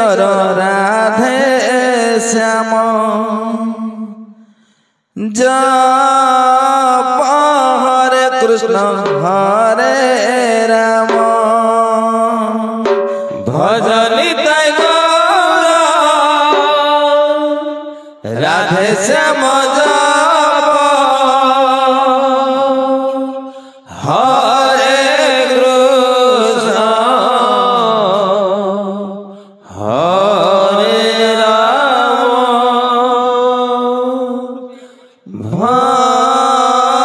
गौर राधे श्याम जप हरे कृष्ण हरे राम भजनी तय गौर राधे श्याम जप हरे कृष्ण हरे राम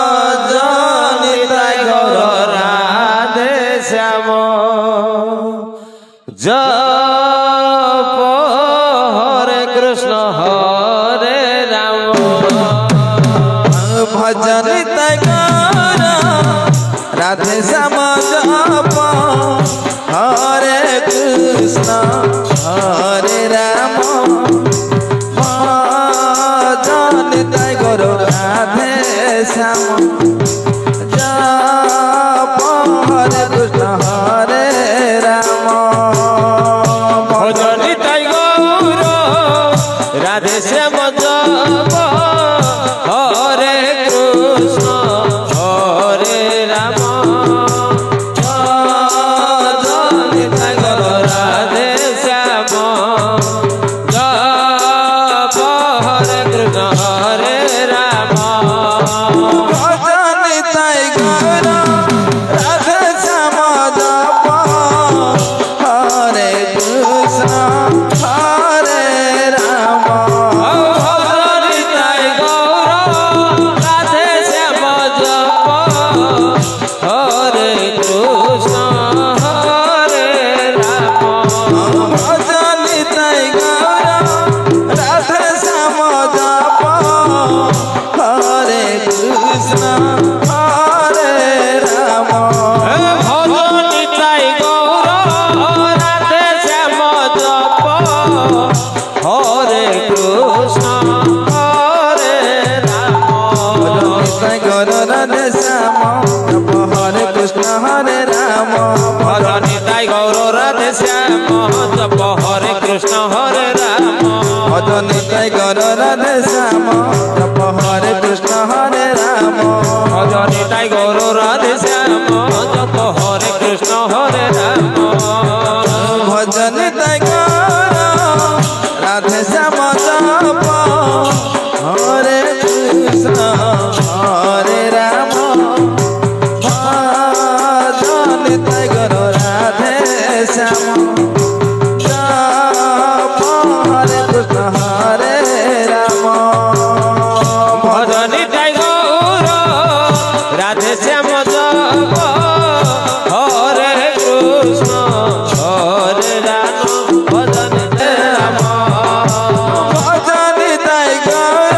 भजनी तय गौर राधे श्याम जप हरे कृष्ण हरे राम भजनी तय गौर राधे श्याम जप हरे कृष्ण हरे राम भजनी तय गौर राधे श्याम जप हरे कृष्ण हरे राम भजनी तय गौर राधे श्याम जप हरे कृष्ण हरे राम भजनी तय गौर राधे श्याम जप हरे कृष्ण हरे राम भजनी तय गौर राधे श्याम जप हरे कृष्ण हरे राम भजनी तय गौर राधे श्याम जप हरे कृष्ण हरे राम भजनी तय गौर राधे श्याम जप हरे कृष्ण हरे राम भजनी तय गौर राधे श्याम जप हरे कृष्ण हरे राम भजनी तय गौर राधे श्याम जप हरे कृष्ण हरे राम भजनी तय गौर राधे श्याम जप हरे कृष्ण हरे राम भजनी तय गौर राधे श्याम जप हरे कृष्ण हरे राम भजनी तय गौर राधे श्याम जप हरे कृष्ण हरे राम भजनी तय गौर राधे श्याम जप हरे कृष्ण हरे राम भजनी तय गौर राधे श्याम जप हरे कृष्ण हरे राम भजनी तय गौर राधे श्याम जप हरे कृष्ण हरे राम भजनी तय राम भजनी तय गौर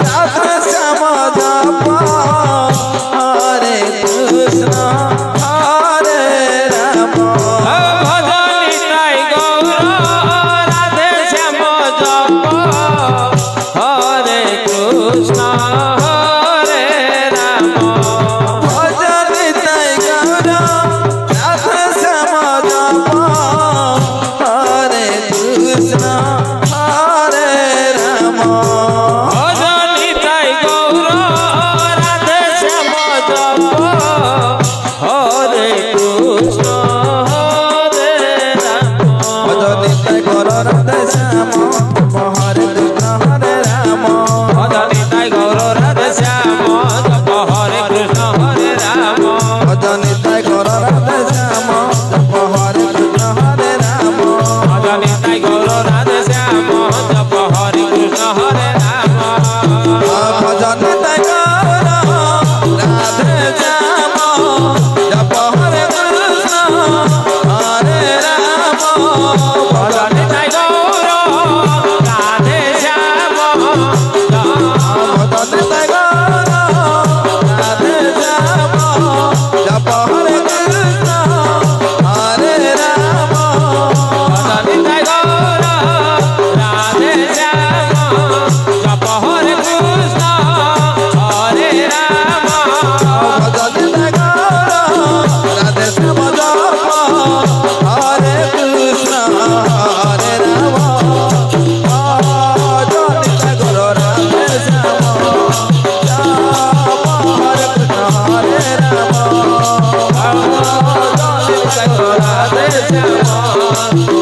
राधे श्याम जप हरे कृष्ण हरे राम भजनी श्यामा